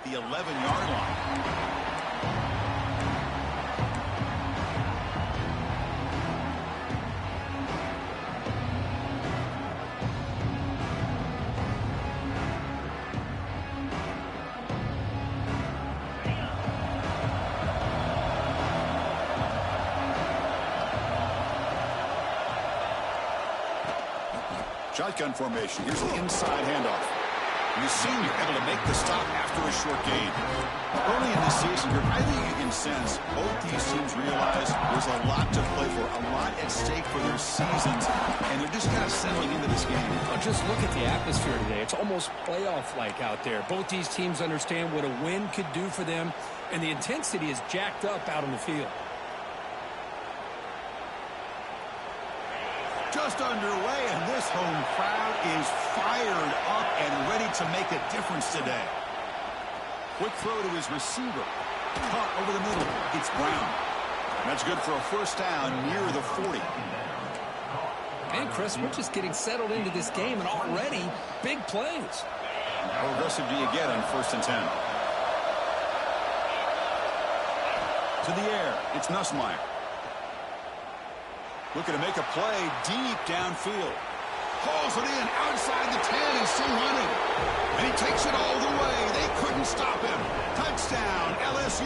the 11-yard line. Shotgun formation. Here's the inside handoff. You see you're able to make the stop after a short gain. Early in the season, I think you can sense both these teams realize there's a lot to play for, a lot at stake for their seasons, and they're just kind of settling into this game. Well, just look at the atmosphere today. It's almost playoff-like out there. Both these teams understand what a win could do for them, and the intensity is jacked up out on the field. Just underway, and this home crowd is fired up and ready to make a difference today. Quick throw to his receiver. Caught over the middle. It's Brown. That's good for a first down near the 40. And, Chris, we're just getting settled into this game, and already big plays. How aggressive do you get on 1st and 10? To the air. It's Nussmeier. Looking to make a play deep downfield. Hauls it in outside the 10 and still running. And he takes it all the way. They couldn't stop him. Touchdown, LSU.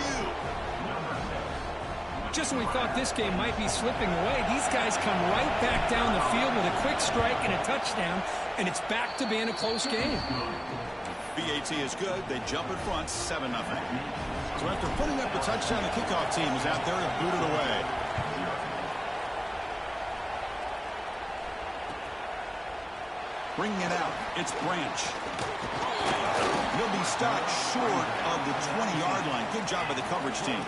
Just when we thought this game might be slipping away, these guys come right back down the field with a quick strike and a touchdown, and it's back to being a close game. BAT is good. They jump in front, 7-0. So after putting up the touchdown, the kickoff team is out there to boot it away. Bringing it out, it's Branch. He'll be stopped short of the 20-yard line. Good job by the coverage team.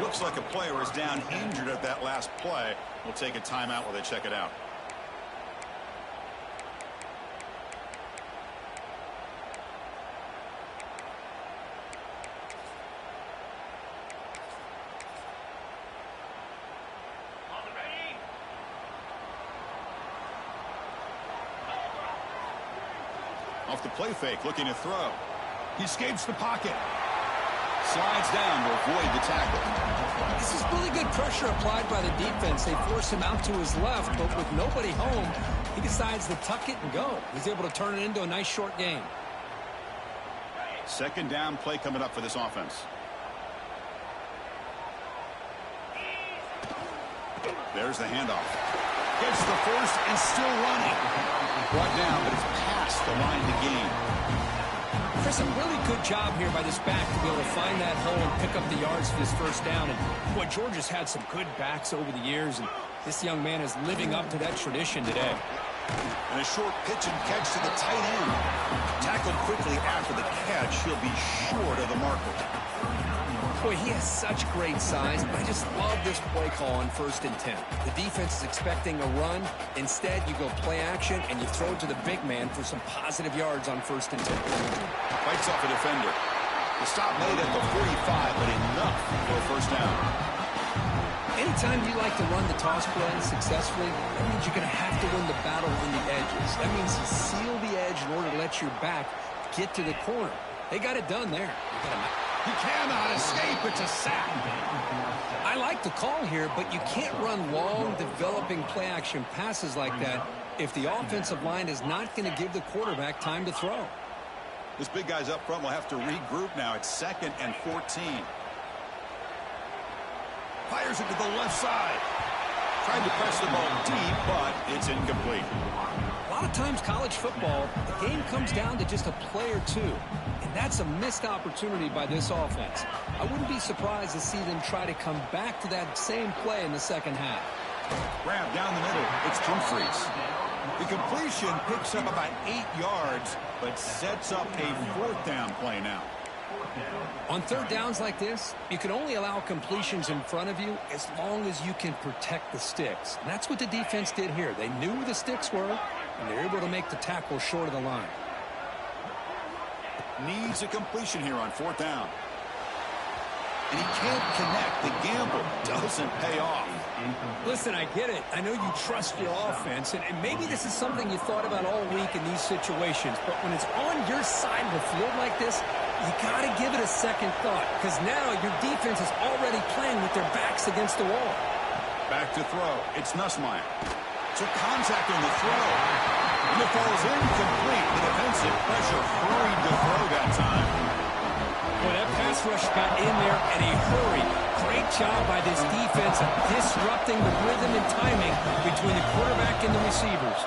Looks like a player is down injured at that last play. We'll take a timeout while they check it out. Off the play fake, looking to throw. He escapes the pocket. Slides down to avoid the tackle. This is really good pressure applied by the defense. They force him out to his left, but with nobody home, he decides to tuck it and go. He's able to turn it into a nice short game. 2nd down play coming up for this offense. There's the handoff. Gets the first and still running. Brought down, but it's past the line of the game. Chris, a really good job here by this back to be able to find that hole and pick up the yards for this first down. And boy, Georgia's had some good backs over the years, and this young man is living up to that tradition today. And a short pitch and catch to the tight end. Tackled quickly after the catch. He'll be short of the marker. Boy, he has such great size, but I just love this play call on 1st and 10. The defense is expecting a run. Instead, you go play action, and you throw to the big man for some positive yards on 1st and 10. Fights off a defender. The stop made at the 45, but enough for a first down. Anytime you like to run the toss play successfully, that means you're going to have to win the battle in the edges. That means you seal the edge in order to let your back get to the corner. They got it done there. He cannot escape. It's a sack. I like the call here, but you can't run long, developing play-action passes like that if the offensive line is not going to give the quarterback time to throw. This big guy's up front will have to regroup now. It's 2nd and 14. Fires it to the left side. Tried to press the ball deep, but it's incomplete. A lot of times college football, the game comes down to just a play or two. And that's a missed opportunity by this offense. I wouldn't be surprised to see them try to come back to that same play in the second half. Grab down the middle. It's Humphreys. The completion picks up about 8 yards, but sets up a 4th down play now. On 3rd downs like this, you can only allow completions in front of you as long as you can protect the sticks. And that's what the defense did here. They knew where the sticks were, and they were able to make the tackle short of the line. Needs a completion here on 4th down. And he can't connect. The gamble doesn't pay off. Listen, I get it. I know you trust your offense, and maybe this is something you thought about all week in these situations. But when it's on your side of the field like this, You got to give it a second thought because now your defense is already playing with their backs against the wall. Back to throw. It's Nussmeier. So contact on the throw. And the ball is incomplete. The defensive pressure hurried to throw that time. Well, that pass rush got in there in a hurry. Great job by this defense of disrupting the rhythm and timing between the quarterback and the receivers.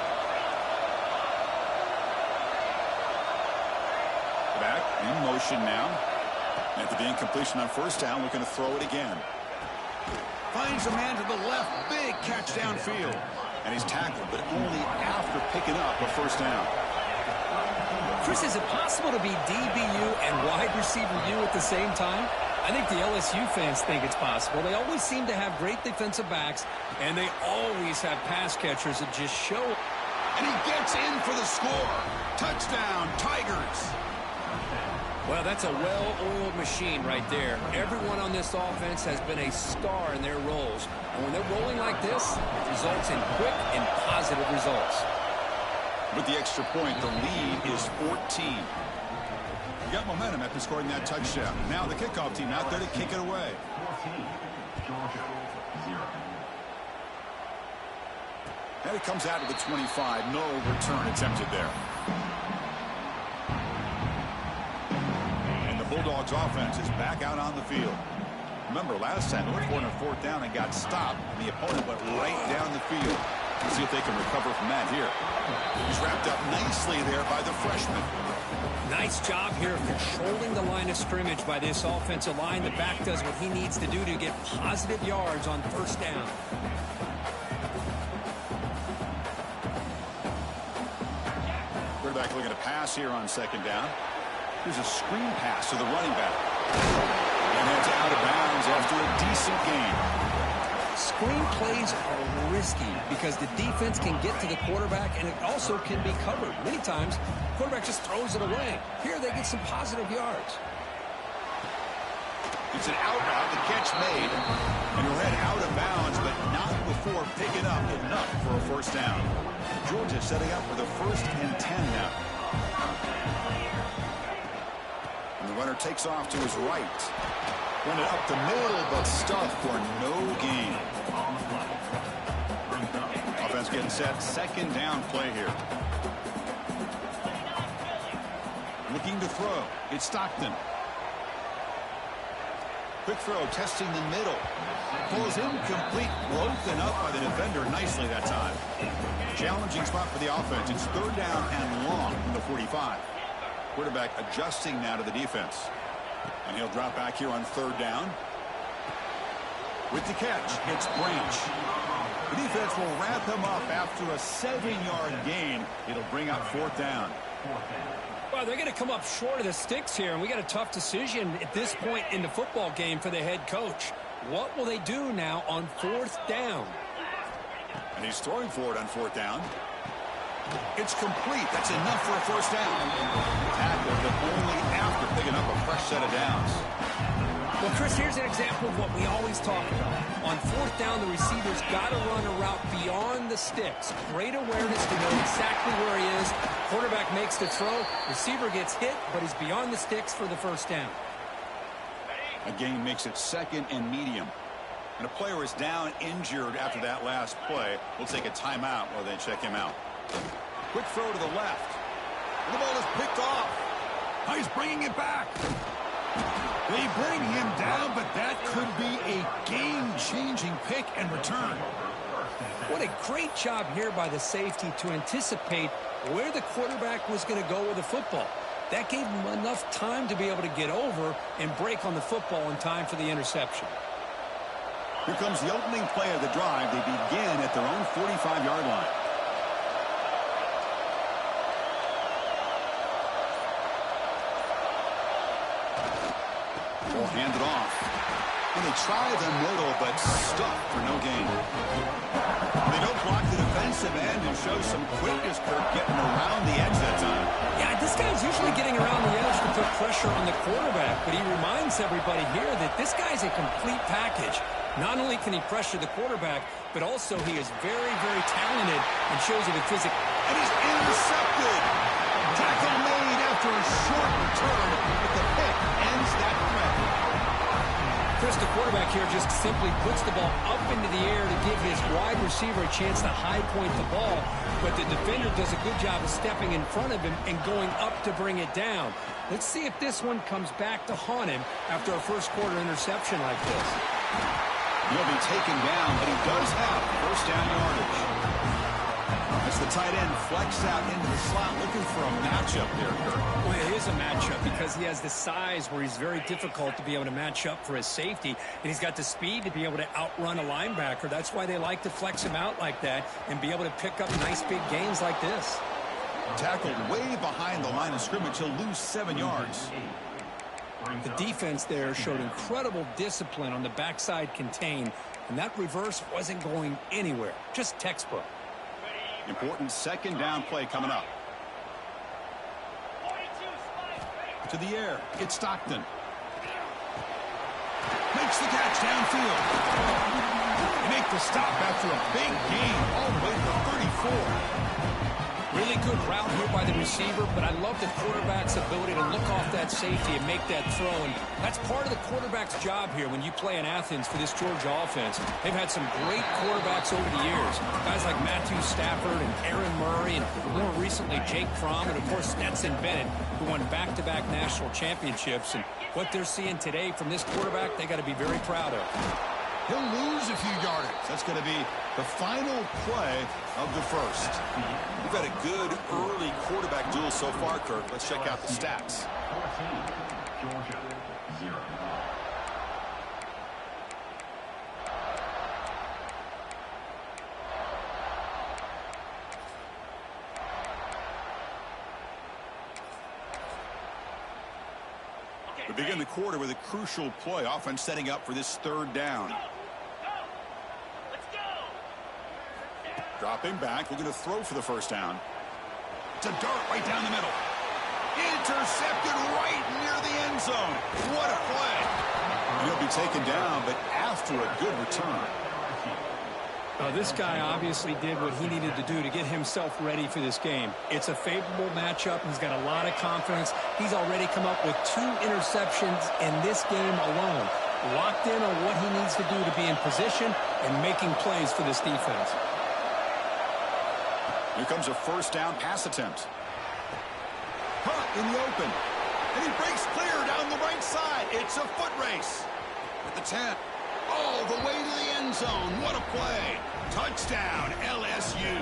Back in motion now. After the incompletion on first down, looking to throw it again. Finds a man to the left. Big catch downfield. And he's tackled, but only after picking up a first down. Chris, is it possible to be DBU and wide receiver U at the same time? I think the LSU fans think it's possible. They always seem to have great defensive backs, and they always have pass catchers that just show. And he gets in for the score. Touchdown, Tigers. Well, that's a well-oiled machine right there. Everyone on this offense has been a star in their roles. And when they're rolling like this, it results in quick and positive results. With the extra point, the lead is 14. You got momentum after scoring that touchdown. Now the kickoff team out there to kick it away. 14, Georgia, 0. And it comes out of the 25. No return attempted there. And the Bulldogs offense is back out on the field. Remember, last time they looked for it on fourth down and got stopped, and the opponent went right down the field. Let's see if they can recover from that here. He's wrapped up nicely there by the freshman. Nice job here of controlling the line of scrimmage by this offensive line. The back does what he needs to do to get positive yards on first down. Quarterback looking to pass here on second down. Here's a screen pass to the running back. And that's out of bounds after a decent gain. Screen plays are risky because the defense can get to the quarterback, and it also can be covered. Many times, the quarterback just throws it away. Here, they get some positive yards. It's an out route, the catch made, and he'll head out of bounds, but not before picking up enough for a first down. Georgia setting up for the 1st and 10 now. And the runner takes off to his right. Run it up the middle, but stuffed for no gain. Offense getting set. Second down play here. Looking to throw. It's Stockton. Quick throw, testing the middle. Pulls incomplete. Broken up by the defender nicely that time. Challenging spot for the offense. It's third down and long from the 45. Quarterback adjusting now to the defense. And he'll drop back here on third down. With the catch, it's Branch. The defense will wrap him up after a 7-yard gain. It'll bring up fourth down. Well, they're going to come up short of the sticks here, and we got a tough decision at this point in the football game for the head coach. What will they do now on fourth down? And he's throwing for it on fourth down. It's complete. That's enough for a first down. Tackled, but only after picking up a fresh set of downs. Well, Chris, here's an example of what we always talk about. On fourth down, the receiver's got to run a route beyond the sticks. Great awareness to know exactly where he is. Quarterback makes the throw. Receiver gets hit, but he's beyond the sticks for the first down. A gain makes it second and medium. And a player is down injured after that last play. We'll take a timeout while they check him out. Quick throw to the left. And the ball is picked off. He's bringing it back. They bring him down, but that could be a game-changing pick and return. What a great job here by the safety to anticipate where the quarterback was going to go with the football. That gave him enough time to be able to get over and break on the football in time for the interception. Here comes the opening play of the drive. They begin at their own 45-yard line. Ball handed off. And they try the middle, but stuck for no gain. They don't block the defensive end and show some quickness, Kirk, getting around the edge that time. Yeah, this guy's usually getting around the edge to put pressure on the quarterback, but he reminds everybody here that this guy's a complete package. Not only can he pressure the quarterback, but also he is very, very talented and shows it with physical. And he's intercepted. Tackle made after a short return, but the pick Chris, the quarterback here just simply puts the ball up into the air to give his wide receiver a chance to high point the ball, but the defender does a good job of stepping in front of him and going up to bring it down. Let's see if this one comes back to haunt him after a first quarter interception like this. He'll be taken down, but he does have first down yardage. As the tight end flex out into the slot, looking for a matchup there, Kirk. Well, it is a matchup because he has the size where he's very difficult to be able to match up for his safety, and he's got the speed to be able to outrun a linebacker. That's why they like to flex him out like that and be able to pick up nice big gains like this. Tackled way behind the line of scrimmage. He'll lose 7 yards. The defense there showed incredible discipline on the backside contain, and that reverse wasn't going anywhere. Just textbook. Important second down play coming up. To the air. It's Stockton. Makes the catch downfield. They make the stop after a big gain all the way to 34. Really good route here by the receiver, but I love the quarterback's ability to look off that safety and make that throw. And that's part of the quarterback's job here when you play in Athens for this Georgia offense. They've had some great quarterbacks over the years. Guys like Matthew Stafford and Aaron Murray, and more recently Jake Fromm, and of course Stetson Bennett, who won back-to-back national championships. And what they're seeing today from this quarterback, they got to be very proud of. He'll lose a few yardage. That's going to be the final play of the first. We've had a good early quarterback duel so far, Kirk. Let's check out the stats. 14, Georgia, 0. We begin the quarter with a crucial play. Offense setting up for this third down. Dropping back, looking to throw for the first down. It's a dart right down the middle. Intercepted right near the end zone. What a play. And he'll be taken down, but after a good return. This guy obviously did what he needed to do to get himself ready for this game. It's a favorable matchup. He's got a lot of confidence. He's already come up with 2 interceptions in this game alone. Locked in on what he needs to do to be in position and making plays for this defense. Here comes a first down pass attempt. Hunt in the open. And he breaks clear down the right side. It's a foot race. At the 10. All the way to the end zone. What a play. Touchdown, LSU.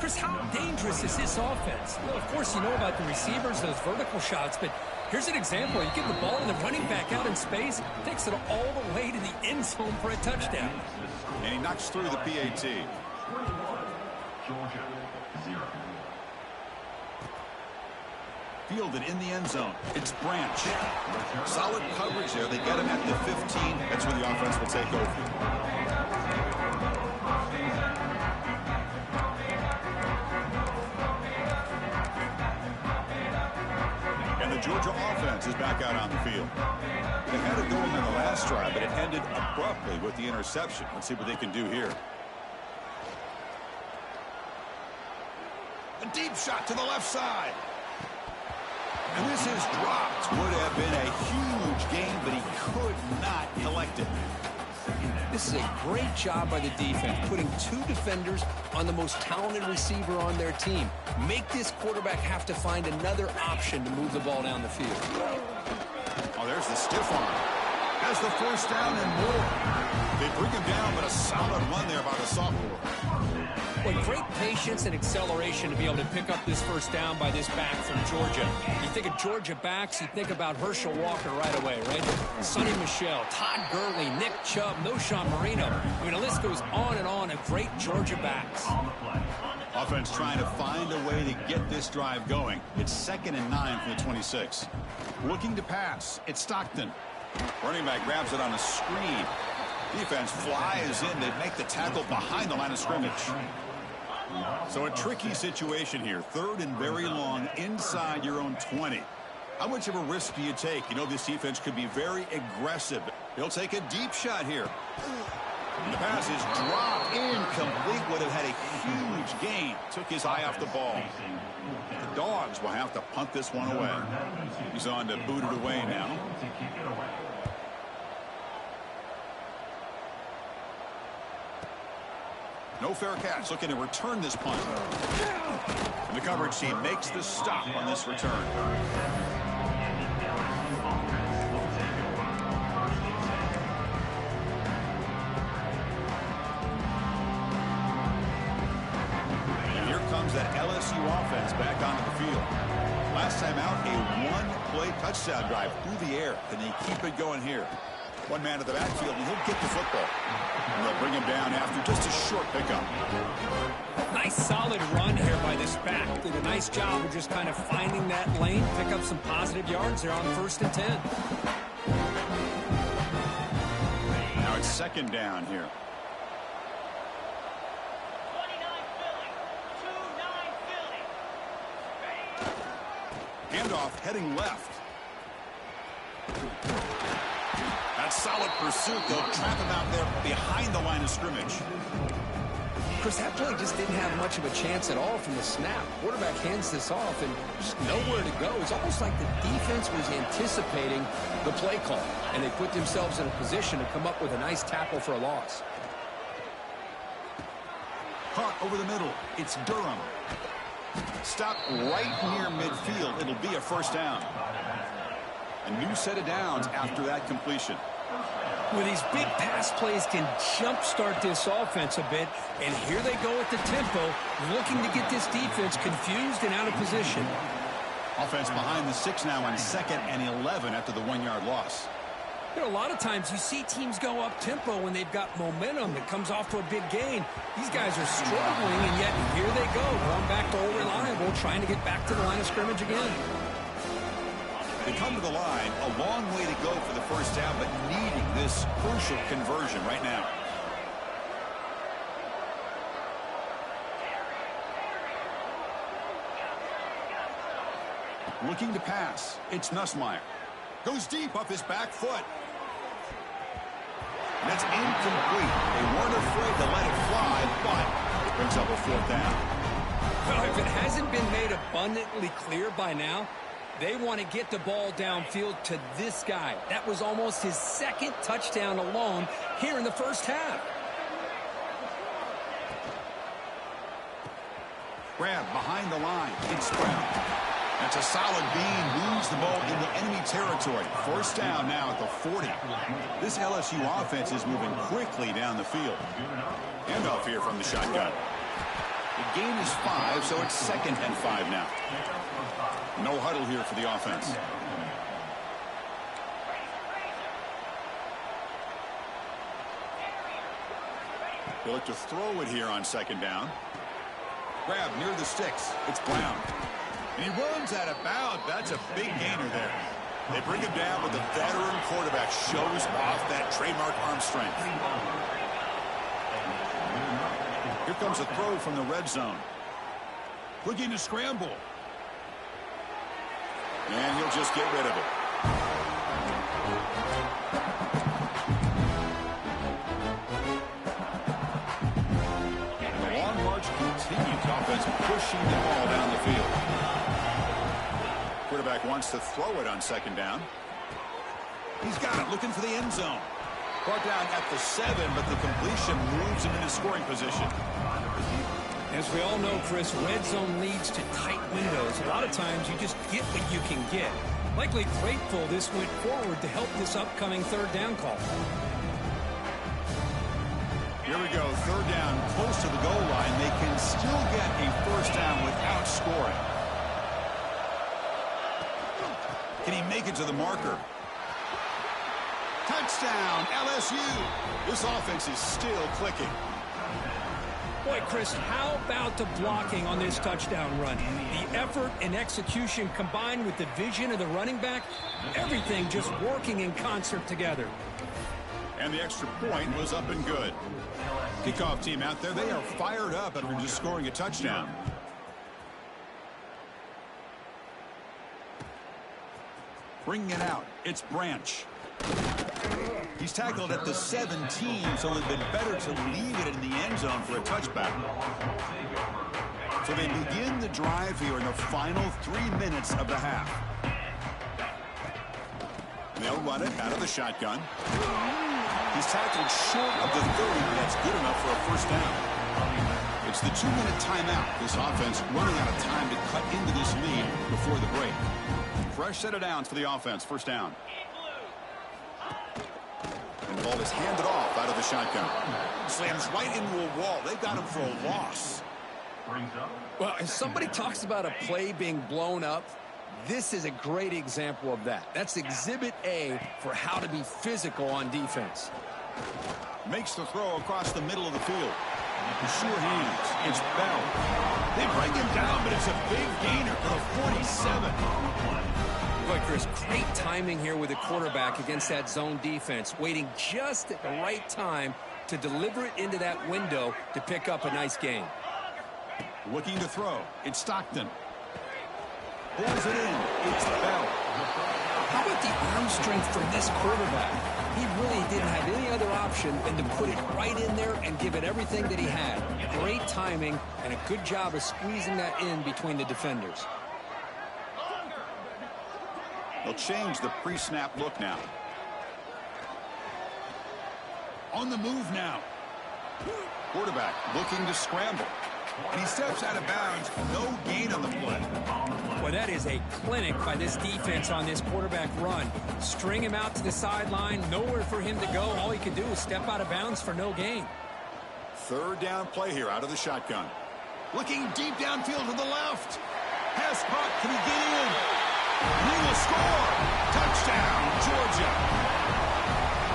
Chris, how dangerous is this offense? Well, of course, you know about the receivers, those vertical shots, but here's an example. You get the ball and the running back out in space, takes it all the way to the end zone for a touchdown. And he knocks through the PAT. Georgia, 0. Fielded in the end zone. It's Branch. Solid coverage there. They get him at the 15. That's where the offense will take over. And the Georgia offense is back out on the field. They had it going on the last drive, but it ended abruptly with the interception. Let's see what they can do here. A deep shot to the left side. And this is dropped. Would have been a huge game, but he could not collect it. This is a great job by the defense, putting 2 defenders on the most talented receiver on their team. Make this quarterback have to find another option to move the ball down the field. Oh, there's the stiff arm. Has the first down and more. They bring him down, but a solid run there by the sophomore. Well, great patience and acceleration to be able to pick up this first down by this back from Georgia. You think of Georgia backs, you think about Herschel Walker right away, right? Sonny Michel, Todd Gurley, Nick Chubb, Noshawn Marino. I mean, the list goes on and on of great Georgia backs. Offense trying to find a way to get this drive going. It's 2nd and 9 from the 26. Looking to pass. It's Stockton. Running back grabs it on a screen. Defense flies in. They make the tackle behind the line of scrimmage. So a tricky situation here. 3rd and very long inside your own 20. How much of a risk do you take? You know this defense could be very aggressive. They'll take a deep shot here. And the pass is dropped incomplete. Would have had a huge gain. Took his eye off the ball. The Dogs will have to punt this one away. He's on to boot it away now. No fair catch. Looking to return this punt. And the coverage team makes the stop on this return. And here comes that LSU offense back onto the field. Last time out, a one-play touchdown drive through the air. Can they keep it going here? One man at the backfield, and he'll get the football. And they'll bring him down after just a short pickup. Nice solid run here by this back. Did a nice job of just kind of finding that lane, pick up some positive yards there on 1st and 10. Now it's 2nd down here. 29 Philly. Handoff heading left. That solid pursuit, though, trap him out there behind the line of scrimmage. Chris, that play just didn't have much of a chance at all from the snap. Quarterback hands this off and just nowhere to go. It's almost like the defense was anticipating the play call, and they put themselves in a position to come up with a nice tackle for a loss. Caught over the middle. It's Durham. Stop right near midfield. It'll be a 1st down. A new set of downs after that completion. Well, these big pass plays can jumpstart this offense a bit, and here they go at the tempo, looking to get this defense confused and out of position. Offense behind the 6 now on 2nd and 11 after the 1-yard loss. You know, a lot of times you see teams go up tempo when they've got momentum that comes off to a big gain. These guys are struggling, and yet here they go, going back to old reliable, trying to get back to the line of scrimmage again. They come to the line, a long way to go for the 1st down, but needing this crucial conversion right now. Looking to pass. It's Nussmeier. Goes deep up his back foot. That's incomplete. They weren't afraid to let it fly, but it brings up a 4th down. Well, if it hasn't been made abundantly clear by now, they want to get the ball downfield to this guy. That was almost his 2nd touchdown alone here in the 1st half. Grab behind the line. It's Brown. That's a solid bean. Moves the ball into enemy territory. 1st down now at the 40. This LSU offense is moving quickly down the field. Handoff here from the shotgun. The gain is 5, so it's 2nd and 5 now. No huddle here for the offense. They look to throw it here on 2nd down. Grab near the sticks. It's Brown. And he runs out of bounds. That's a big gainer there. They bring him down, but the veteran quarterback shows off that trademark arm strength. Here comes a throw from the red zone. Looking to scramble. And he'll just get rid of it. And the long march continues. Offense pushing the ball down the field. Quarterback wants to throw it on 2nd down. He's got it, looking for the end zone. Brought down at the 7, but the completion moves him into scoring position. As we all know, Chris, red zone leads to tight windows. A lot of times you just get what you can get. Likely grateful this went forward to help this upcoming 3rd down call. Here we go, 3rd down, close to the goal line. They can still get a 1st down without scoring. Can he make it to the marker? Touchdown, LSU. This offense is still clicking. Boy, Chris, how about the blocking on this touchdown run? The effort and execution combined with the vision of the running back, everything just working in concert together. And the extra point was up and good. Kickoff team out there, they are fired up after just scoring a touchdown. Bringing it out, it's Branch. He's tackled at the 17, so it'd been better to leave it in the end zone for a touchback. So they begin the drive here in the final 3 minutes of the half. They'll run it out of the shotgun. He's tackled short of the 30, but that's good enough for a 1st down. It's the 2-minute timeout. This offense running out of time to cut into this lead before the break. Fresh set of downs for the offense. First down. And the ball is handed off out of the shotgun. Slams right into a wall. They got him for a loss. Brings up. Well, if somebody talks about a play being blown up, this is a great example of that. That's Exhibit A for how to be physical on defense. Makes the throw across the middle of the field. Sure hands. It's Bell. They bring him down, but it's a big gainer for the 47. Boy, Chris, great timing here with the quarterback against that zone defense, waiting just at the right time to deliver it into that window to pick up a nice gain. Looking to throw. It's Stockton. Pulls it in. It's Bell. How about the arm strength from this quarterback? He really didn't have any other option than to put it right in there and give it everything that he had. Great timing and a good job of squeezing that in between the defenders. They'll change the pre-snap look now. On the move now. Quarterback looking to scramble. And he steps out of bounds. No gain on the play. Well, that is a clinic by this defense on this quarterback run. String him out to the sideline, nowhere for him to go. All he could do is step out of bounds for no gain. Third down play here out of the shotgun. Looking deep downfield to the left. Pass caught. Can he get in? He will score. Touchdown, Georgia.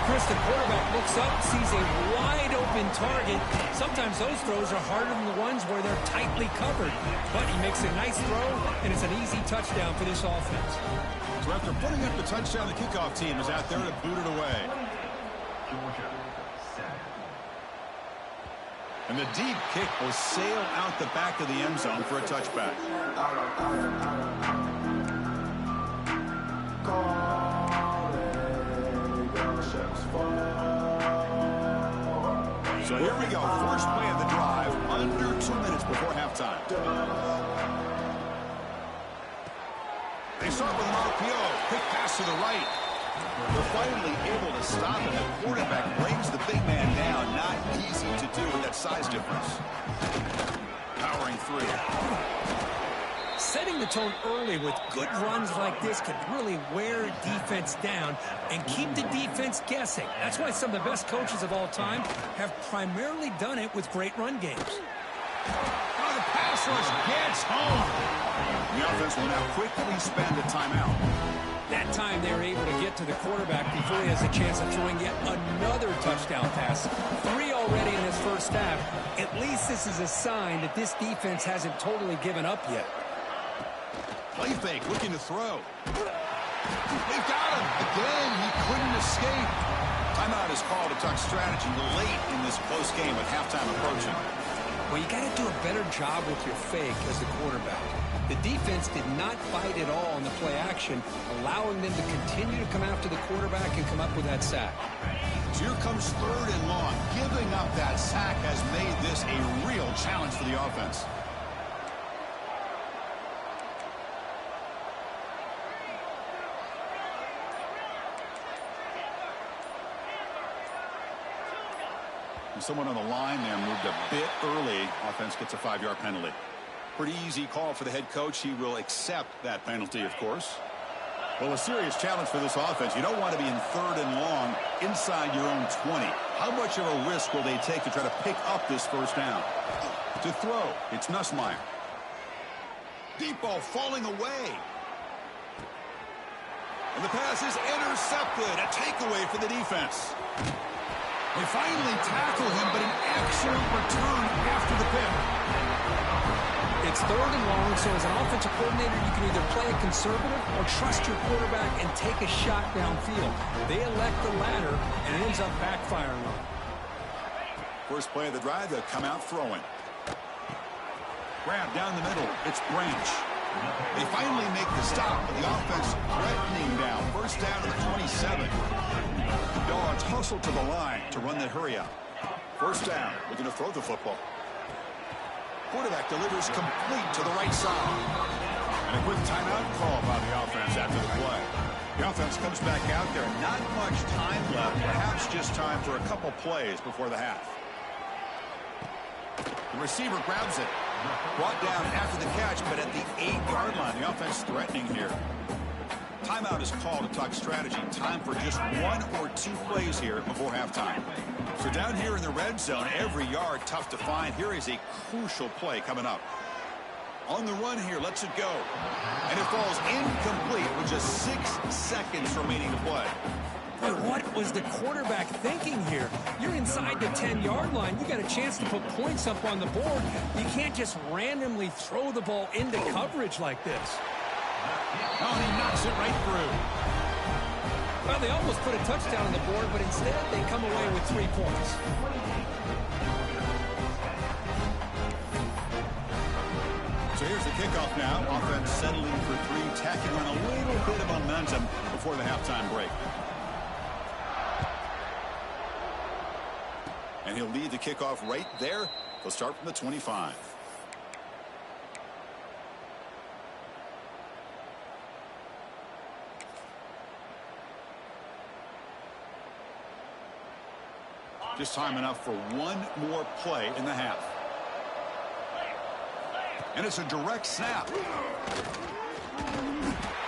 Chris, the quarterback looks up, sees a wide-open target. Sometimes those throws are harder than the ones where they're tightly covered. But he makes a nice throw, and it's an easy touchdown for this offense. So after putting up the touchdown, the kickoff team is out there to boot it away. Georgia 7. And the deep kick will sail out the back of the end zone for a touchback. So here we go. First play of the drive. Under 2 minutes before halftime. They start with an RPO. Quick pass to the right. They're finally able to stop him. The quarterback brings the big man down. Not easy to do with that size difference. Powering through. Setting the tone early with good runs like this can really wear defense down and keep the defense guessing. That's why some of the best coaches of all time have primarily done it with great run games. Oh, the pass rush gets home. The offense will now quickly spend a timeout. That time they were able to get to the quarterback before he has a chance of throwing yet another touchdown pass. 3 already in this first half. At least this is a sign that this defense hasn't totally given up yet. Play fake, looking to throw. They've got him. Again, he couldn't escape. Timeout is called to talk strategy late in this close game with halftime approaching. Well, you got to do a better job with your fake as the quarterback. The defense did not fight at all in the play action, allowing them to continue to come after the quarterback and come up with that sack. So here comes third and long. Giving up that sack has made this a real challenge for the offense. Someone on the line there moved a bit early. Offense gets a 5-yard penalty. Pretty easy call for the head coach. He will accept that penalty, of course. Well, a serious challenge for this offense. You don't want to be in third and long inside your own 20. How much of a risk will they take to try to pick up this first down? To throw, it's Nussmeier. Deep ball falling away. And the pass is intercepted. A takeaway for the defense. They finally tackle him, but an excellent return after the pick. It's third and long, so as an offensive coordinator, you can either play it conservative or trust your quarterback and take a shot downfield. They elect the latter, and it ends up backfiring on them. First play of the drive, they'll come out throwing. Grab down the middle. It's Branch. They finally make the stop, but the offense threatening down. First down to the 27. Dogs hustle to the line to run that hurry out. First down. We're going to throw the football. Quarterback delivers complete to the right side. And a quick timeout call by the offense after the play. The offense comes back out there. Not much time left. Perhaps just time for a couple plays before the half. The receiver grabs it. Brought down after the catch, but at the 8-yard line. The offense threatening here. Timeout is called to talk strategy. Time for just 1 or 2 plays here before halftime. So down here in the red zone, every yard tough to find. Here is a crucial play coming up. On the run here, lets it go. And it falls incomplete with just 6 seconds remaining to play. But what was the quarterback thinking here? You're inside the 10-yard line. You got a chance to put points up on the board. You can't just randomly throw the ball into coverage like this. Oh, and he knocks it right through. Well, they almost put a touchdown on the board, but instead they come away with 3 points. So here's the kickoff now. Offense settling for 3, tacking on a little bit of momentum before the halftime break. And he'll lead the kickoff right there. They'll start from the 25. Just time enough for 1 more play in the half. And it's a direct snap. And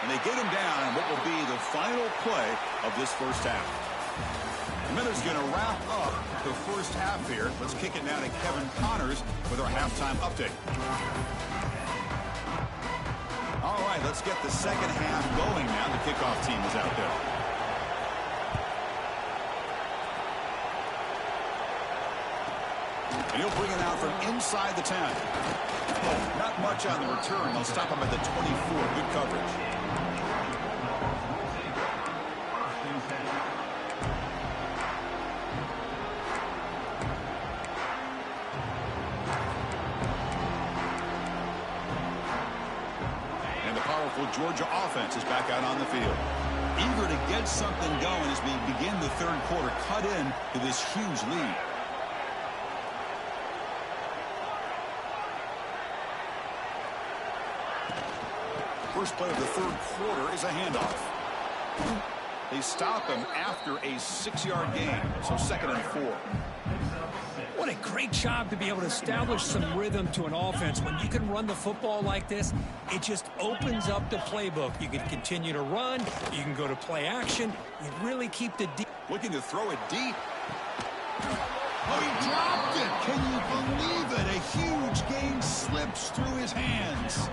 they get him down in what will be the final play of this first half. Miller's going to wrap up the first half here. Let's kick it now to Kevin Connors with our halftime update. All right, let's get the second half going now. The kickoff team is out there. And he'll bring it out from inside the 10. Not much on the return. They'll stop him at the 24. Good coverage. Georgia offense is back out on the field. Eager to get something going as we begin the third quarter. Cut in to this huge lead. First play of the third quarter is a handoff. They stop him after a 6-yard gain, so 2nd and 4. What a great job to be able to establish some rhythm to an offense. When you can run the football like this, it just opens up the playbook. You can continue to run. You can go to play action. You really keep the deep. Looking to throw it deep. Oh, he dropped it. Can you believe it? A huge gain slips through his hands.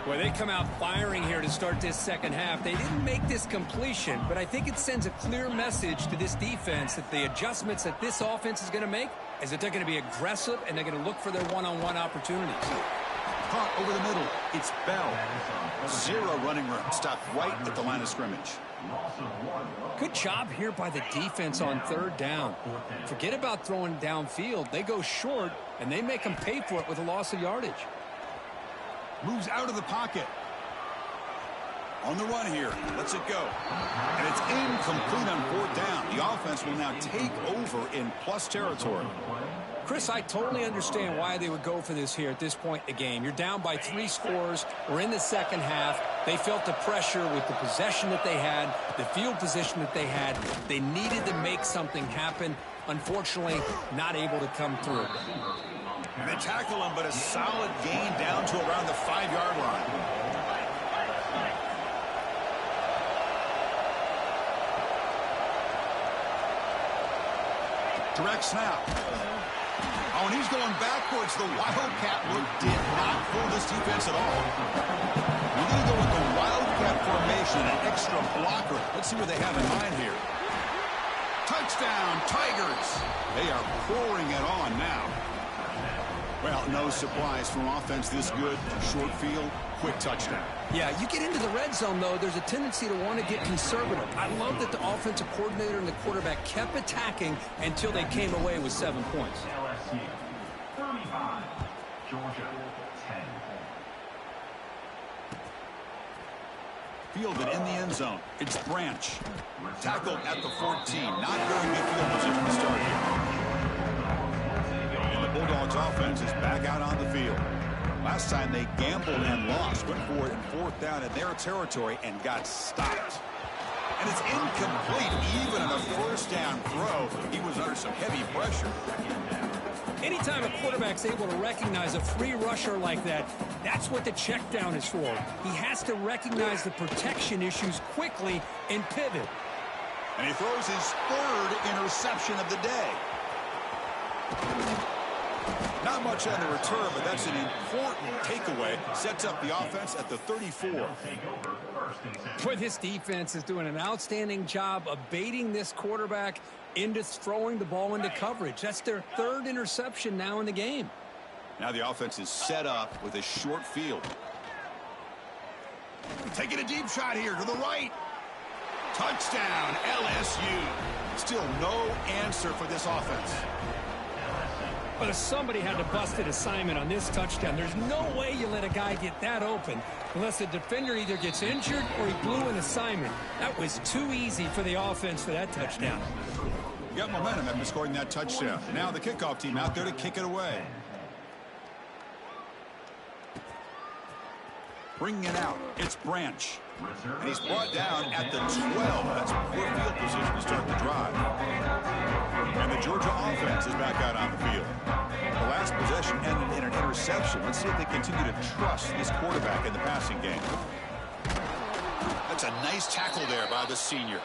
Well, they come out firing here to start this second half. They didn't make this completion, but I think it sends a clear message to this defense that the adjustments that this offense is going to make is that they're going to be aggressive and they're going to look for their one-on-one opportunities. Caught over the middle. It's Bell. 0 running room. Stopped right at the line of scrimmage. Good job here by the defense on 3rd down. Forget about throwing downfield. They go short, and they make them pay for it with a loss of yardage. Moves out of the pocket. On the run here. Lets it go. And it's incomplete on 4th down. The offense will now take over in plus territory. Chris, I totally understand why they would go for this here at this point in the game. You're down by 3 scores. We're in the second half. They felt the pressure with the possession that they had, the field position that they had. They needed to make something happen. Unfortunately, not able to come through. And they tackle him, but a solid gain down to around the 5-yard line. Direct snap. Oh, and he's going backwards. The Wildcat look did not fool this defense at all. We're going to go with the Wildcat formation, an extra blocker. Let's see what they have in mind here. Touchdown, Tigers. They are pouring it on now. Well, no surprise from offense this good. Short field, quick touchdown. Yeah, you get into the red zone, though, there's a tendency to want to get conservative. I love that the offensive coordinator and the quarterback kept attacking until they came away with 7 points. LSU 35, Georgia 10. Fielded in the end zone. It's Branch. Tackled at the 14. Not very good field position to start here. And the Bulldogs offense is back out on the field. Last time they gambled and lost. Went for it in 4th down in their territory and got stopped. And it's incomplete even on the 1st down throw. He was under some heavy pressure. Anytime a quarterback's able to recognize a free rusher like that, that's what the check down is for. He has to recognize the protection issues quickly and pivot. And he throws his third interception of the day. Not much on the return, but that's an important takeaway. Sets up the offense at the 34. Boy, this defense is doing an outstanding job of baiting this quarterback into throwing the ball into coverage. That's their third interception now in the game. Now the offense is set up with a short field. Taking a deep shot here to the right. Touchdown, LSU. Still no answer for this offense. But if somebody had to bust an assignment on this touchdown, there's no way you let a guy get that open unless the defender either gets injured or he blew an assignment. That was too easy for the offense for that touchdown. You got momentum after scoring that touchdown. Now the kickoff team out there to kick it away. Bringing it out, it's Branch. And he's brought down at the 12. That's poor field position to start the drive. And the Georgia offense is back out on the field. The last possession ended in an interception. Let's see if they continue to trust this quarterback in the passing game. That's a nice tackle there by the senior.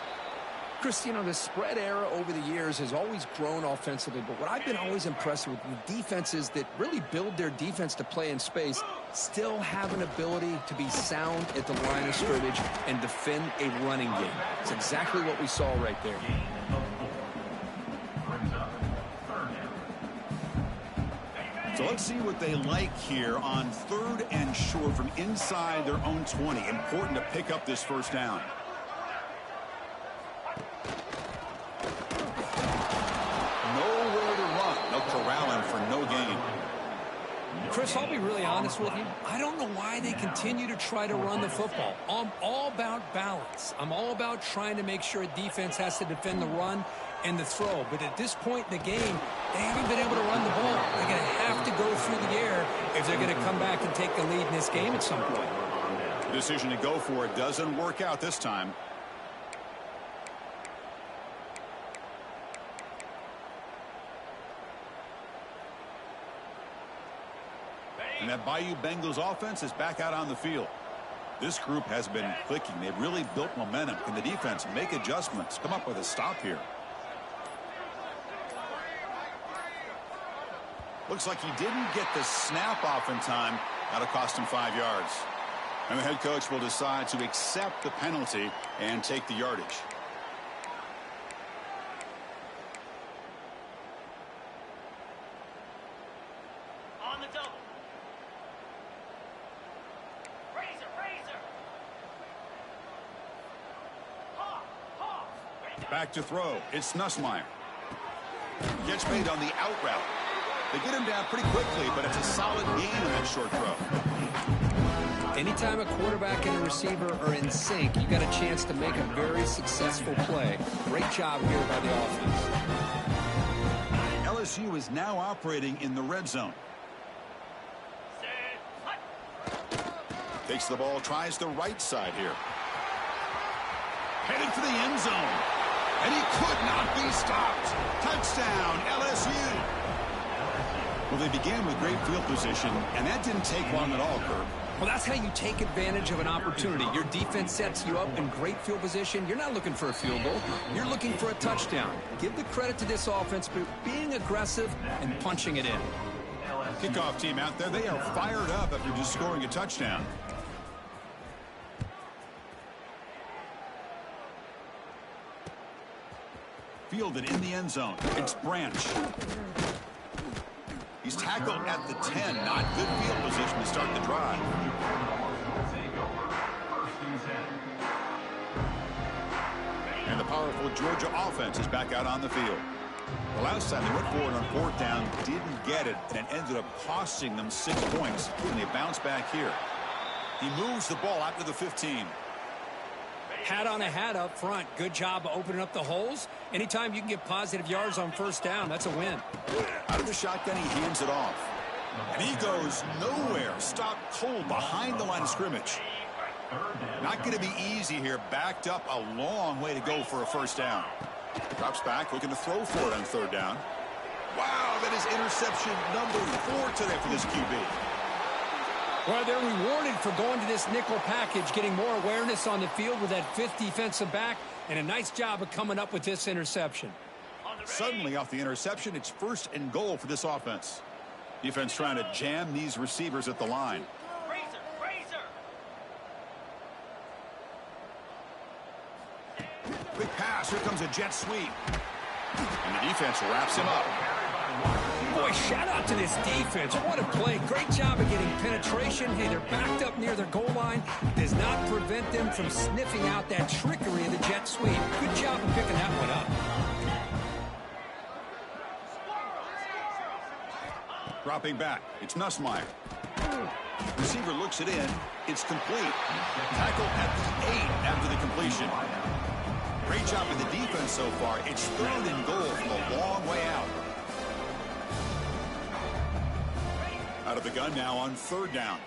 Chris, you know, the spread era over the years has always grown offensively, but what I've been always impressed with defenses that really build their defense to play in space still have an ability to be sound at the line of scrimmage and defend a running game. It's exactly what we saw right there. So let's see what they like here on 3rd and short from inside their own 20. Important to pick up this first down. Nowhere to run. No corralling for no gain. Chris, I'll be really honest with you. I don't know why they continue to try to run the football. I'm all about balance. I'm all about trying to make sure a defense has to defend the run and the throw. But at this point in the game, they haven't been able to run the ball. They're going to have to go through the air if they're going to come back and take the lead in this game at some point. The decision to go for it doesn't work out this time. And that Bayou Bengals offense is back out on the field. This group has been clicking. They've really built momentum. Can the defense make adjustments? Come up with a stop here. Looks like he didn't get the snap off in time. That'll cost him 5 yards. And the head coach will decide to accept the penalty and take the yardage. On the double. Razor. Back to throw. It's Nussmeier. Gets made on the out route. They get him down pretty quickly, but it's a solid gain on that short throw. Anytime a quarterback and a receiver are in sync, you got a chance to make a very successful play. Great job here by the offense. LSU is now operating in the red zone. Takes the ball, tries the right side here. Headed for the end zone. And he could not be stopped. Touchdown, LSU. Well, they began with great field position, and that didn't take long at all, Kirk. Well, that's how you take advantage of an opportunity. Your defense sets you up in great field position. You're not looking for a field goal. You're looking for a touchdown. Give the credit to this offense for being aggressive and punching it in. Kickoff team out there, they are fired up after just scoring a touchdown. Fielded in the end zone. It's Branch. He's tackled at the 10. Not good field position to start the drive. And the powerful Georgia offense is back out on the field. The last time they went forward on 4th down, didn't get it, and it ended up costing them 6 points. And they bounce back here. He moves the ball out to the 15. Hat on a hat up front. Good job of opening up the holes. Anytime you can get positive yards on 1st down, that's a win. Out of the shotgun, he hands it off. And he goes nowhere. Stopped cold behind the line of scrimmage. Not going to be easy here. Backed up a long way to go for a 1st down. Drops back, looking to throw for it on 3rd down. Wow, that is interception number 4 today for this QB. Well, they're rewarded for going to this nickel package, getting more awareness on the field with that 5th defensive back, and a nice job of coming up with this interception. Suddenly, off the interception, it's 1st and goal for this offense. Defense trying to jam these receivers at the line. Razor, razor. Quick pass. Here comes a jet sweep. And the defense wraps him up. Boy, shout out to this defense. What a play. Great job of getting penetration. Hey, they're backed up near their goal line. Does not prevent them from sniffing out that trickery of the jet sweep. Good job of picking that one up. Dropping back. It's Nussmeier. Receiver looks it in. It's complete. Tackle at the 8 after the completion. Great job with the defense so far. It's 3rd and goal from a long way out. Out of the gun now on 3rd down.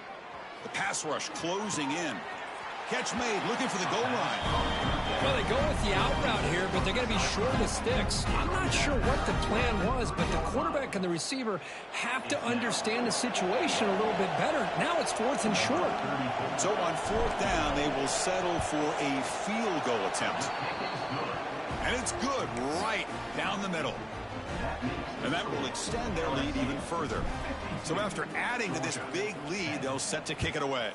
The pass rush closing in. Catch made, looking for the goal line. Well, they go with the out route here, but they're going to be short of sticks. I'm not sure what the plan was, but the quarterback and the receiver have to understand the situation a little bit better. Now it's 4th and short. So on 4th down, they will settle for a field goal attempt. And it's good right down the middle. And that will extend their lead even further. So after adding to this big lead, they'll set to kick it away.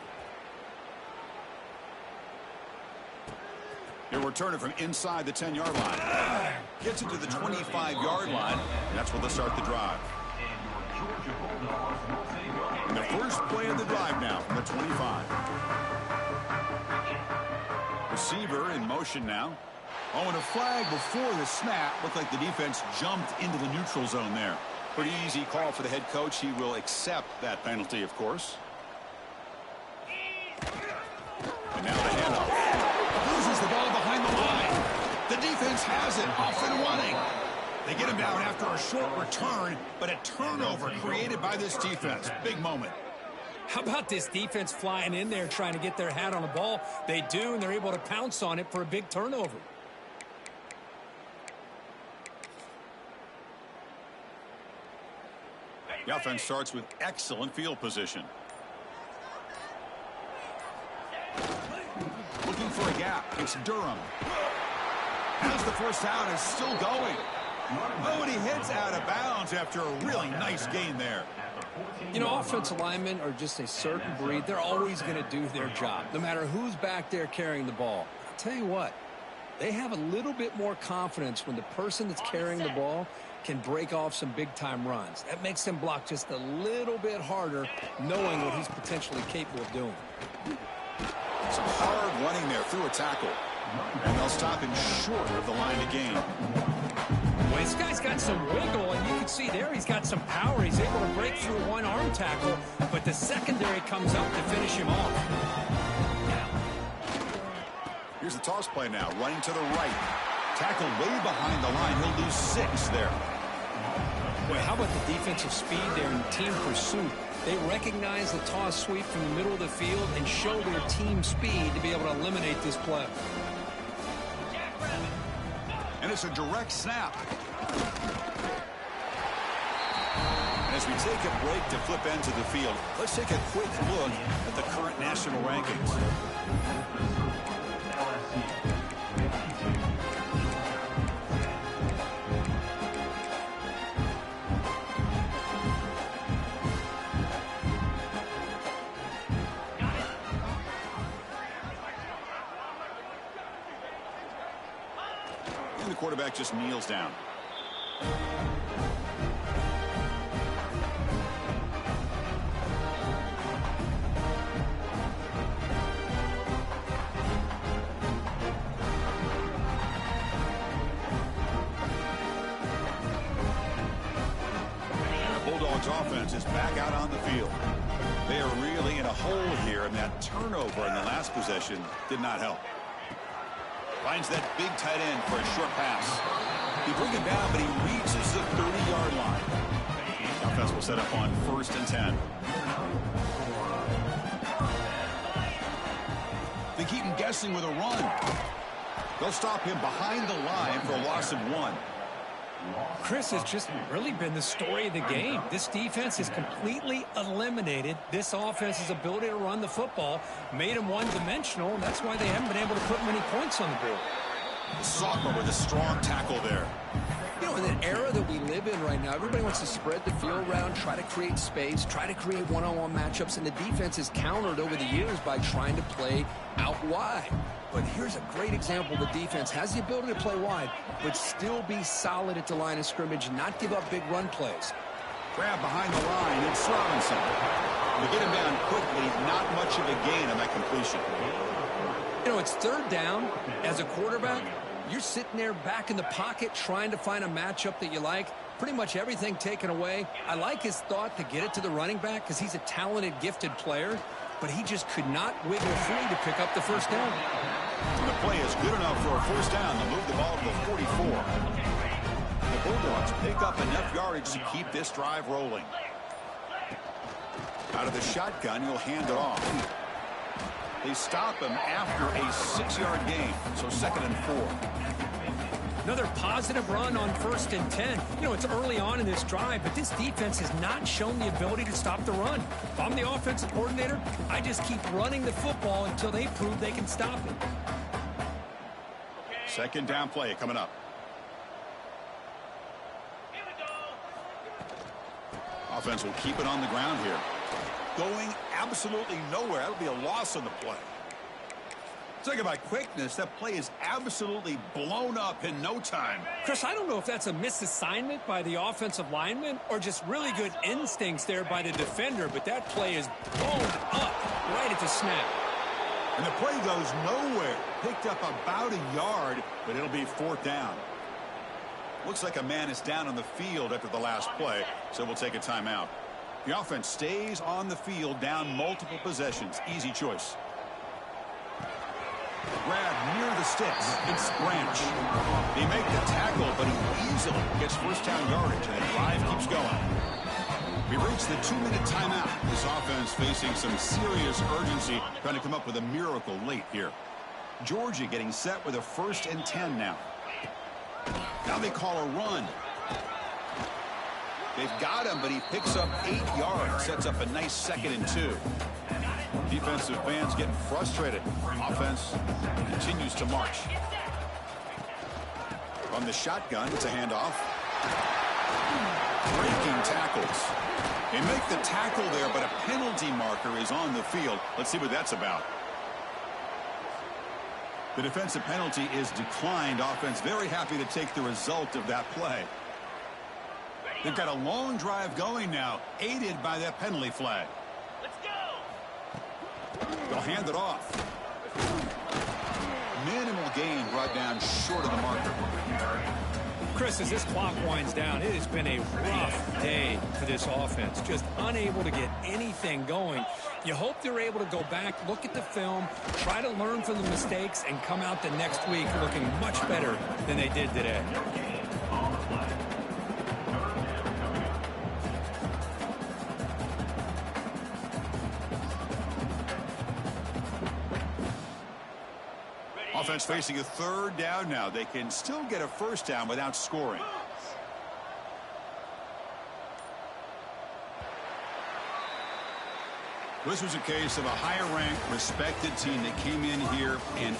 He'll return it from inside the 10-yard line. Gets it to the 25-yard line, and that's where they'll start the drive. And the first play of the drive now from the 25. Receiver in motion now. Oh, and a flag before the snap. Looked like the defense jumped into the neutral zone there. Pretty easy call for the head coach. He will accept that penalty, of course. And now the handoff. Loses the ball behind the line. The defense has it off and running. They get him down after a short return, but a turnover created by this defense. Big moment. How about this defense flying in there trying to get their hat on the ball? They do, and they're able to pounce on it for a big turnover. The offense starts with excellent field position. Looking for a gap. It's Durham. As the first down is still going. Oh, and he heads out of bounds after a really nice gain there. You know, offensive linemen are just a certain breed. They're always going to do their job, no matter who's back there carrying the ball. I'll tell you what, they have a little bit more confidence when the person that's carrying the ball can break off some big-time runs. That makes them block just a little bit harder, knowing what he's potentially capable of doing. Some hard running there through a tackle. And they'll stop him short of the line to gain. Well, this guy's got some wiggle, and you can see there he's got some power. He's able to break through one arm tackle, but the secondary comes up to finish him off. Here's the toss play now, running to the right. Tackle way behind the line. He'll lose 6 there. Well, how about the defensive speed there in team pursuit? They recognize the toss sweep from the middle of the field and show their team speed to be able to eliminate this play. And it's a direct snap. And as we take a break to flip ends of the field, let's take a quick look at the current national rankings. And the quarterback just kneels down. Bulldogs offense is back out on the field. They are really in a hole here, and that turnover in the last possession did not help. Finds that big tight end for a short pass. He brings him down, but he reaches the 30-yard line. The offense will set up on 1st and 10. They keep him guessing with a run. They'll stop him behind the line for a loss of 1. Chris, has just really been the story of the game. This defense has completely eliminated this offense's ability to run the football, made them one-dimensional, and that's why they haven't been able to put many points on the board. Sophomore with a strong tackle there. You know, in an era that we live in right now, everybody wants to spread the field around, try to create space, try to create one-on-one matchups, and the defense is countered over the years by trying to play out wide. But here's a great example. The defense has the ability to play wide, but still be solid at the line of scrimmage, not give up big run plays. Grab behind the line, it's Robinson. To get him down quickly, not much of a gain on that completion. You know, it's third down. As a quarterback, you're sitting there back in the pocket trying to find a matchup that you like. Pretty much everything taken away. I like his thought to get it to the running back because he's a talented, gifted player, but he just could not wiggle free to pick up the first down. And the play is good enough for a first down to move the ball to the 44. The Bulldogs pick up enough yardage to keep this drive rolling. Out of the shotgun, he'll hand it off. They stop him after a 6-yard gain, so 2nd and 4. Another positive run on 1st and 10. You know, it's early on in this drive, but this defense has not shown the ability to stop the run. If I'm the offensive coordinator, I just keep running the football until they prove they can stop it. Second down play coming up. Here we go. Offense will keep it on the ground here. Going absolutely nowhere. That'll be a loss on the play. Talk about quickness. That play is absolutely blown up in no time. Chris, I don't know if that's a misassignment by the offensive lineman or just really good instincts there by the defender, but that play is blown up right at the snap. And the play goes nowhere. Picked up about a yard, but it'll be 4th down. Looks like a man is down on the field after the last play, so we'll take a timeout. The offense stays on the field, down multiple possessions. Easy choice. Grab near the sticks. It's Branch. They make the tackle, but he easily gets first down yardage, and the drive keeps going. We reach the 2-minute timeout. This offense facing some serious urgency, trying to come up with a miracle late here. Georgia getting set with a 1st and 10 now. Now they call a run. They've got him, but he picks up 8 yards. Sets up a nice 2nd and 2. Defensive fans getting frustrated. Offense continues to march. From the shotgun, it's a handoff. Breaking tackles. They make the tackle there, but a penalty marker is on the field. Let's see what that's about. The defensive penalty is declined. Offense very happy to take the result of that play. They've got a long drive going now, aided by that penalty flag. Let's go. They'll hand it off. Minimal gain brought down short of the marker. Chris, as this clock winds down, it has been a rough day for this offense. Just unable to get anything going. You hope they're able to go back, look at the film, try to learn from the mistakes, and come out the next week looking much better than they did today. Offense facing a 3rd down now. They can still get a first down without scoring. This was a case of a higher-ranked, respected team that came in here and